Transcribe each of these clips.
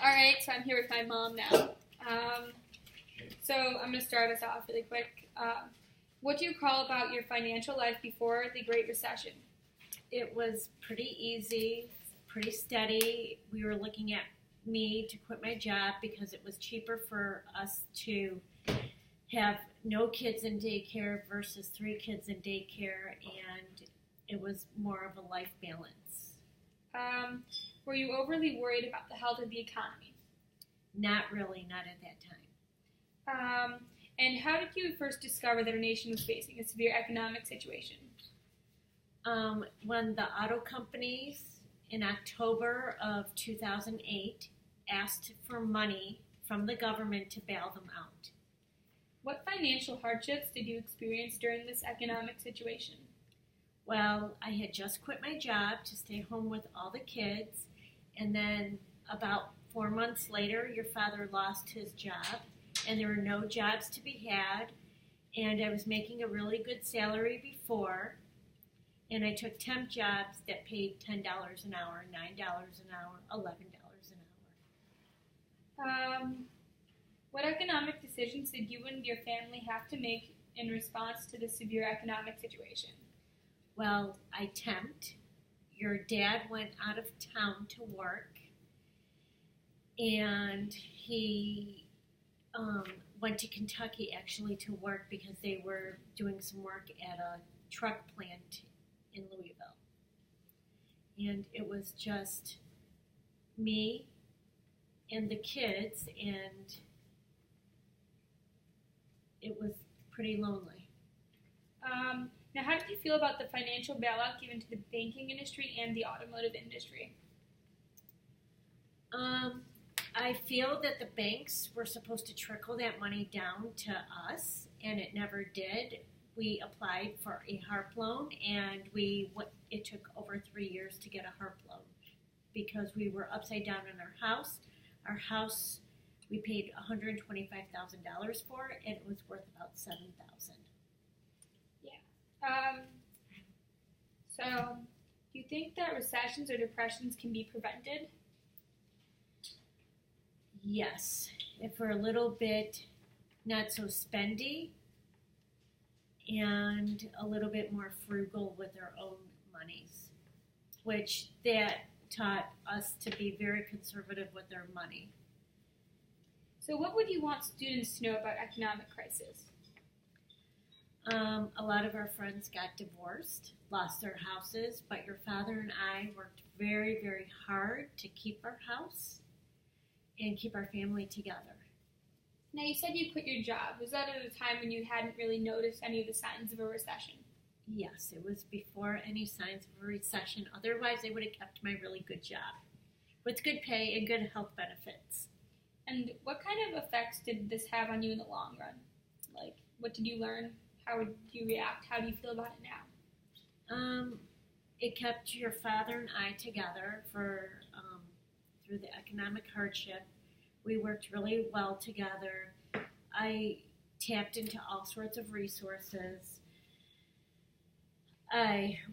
Alright, so I'm here with my mom now. So I'm going to start us off really quick. What do you recall about your financial life before the Great Recession? It was pretty easy, pretty steady. We were looking at me to quit my job because it was cheaper for us to have no kids in daycare versus 3 kids in daycare, and it was more of a life balance. Were you overly worried about the health of the economy? Not really, not at that time. And how did you first discover that our nation was facing a severe economic situation? When the auto companies in October of 2008 asked for money from the government to bail them out. What financial hardships did you experience during this economic situation? Well, I had just quit my job to stay home with all the kids, and then about 4 months later, your father lost his job, and there were no jobs to be had, and I was making a really good salary before, and I took temp jobs that paid $10 an hour, $9 an hour, $11 an hour. What economic decisions did you and your family have to make in response to the severe economic situation? Well, I temped. Your dad went out of town to work, and he went to Kentucky actually to work because they were doing some work at a truck plant in Louisville. And it was just me and the kids, and it was pretty lonely. Now, how did you feel about the financial bailout given to the banking industry and the automotive industry? I feel that the banks were supposed to trickle that money down to us, and it never did. We applied for a HARP loan, and it took over 3 years to get a HARP loan because we were upside down in our house. Our house, we paid $125,000 for, and it was worth about $7,000. So, do you think that recessions or depressions can be prevented? Yes, if we're a little bit not so spendy and a little bit more frugal with our own monies, which that taught us to be very conservative with our money. So what would you want students to know about economic crisis? A lot of our friends got divorced, lost their houses, but your father and I worked very, very hard to keep our house and keep our family together. Now, you said you quit your job. Was that at a time when you hadn't really noticed any of the signs of a recession? Yes, it was before any signs of a recession. Otherwise, I would have kept my really good job with good pay and good health benefits. And what kind of effects did this have on you in the long run? Like, what did you learn? How would you react? How do you feel about it now? It kept your father and I together through the economic hardship. We worked really well together. I tapped into all sorts of resources.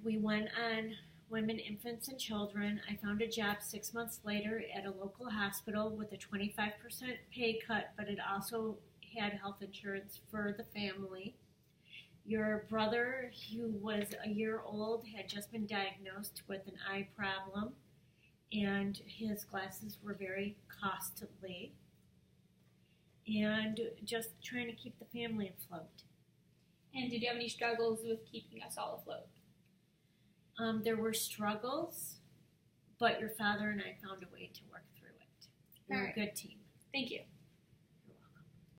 We went on Women, Infants, and Children. I found a job 6 months later at a local hospital with a 25% pay cut, but it also had health insurance for the family. Your brother, who was a year old, had just been diagnosed with an eye problem, and his glasses were very costly, and just trying to keep the family afloat. And did you have any struggles with keeping us all afloat? There were struggles, but your father and I found a way to work through it. We're a good team. Thank you.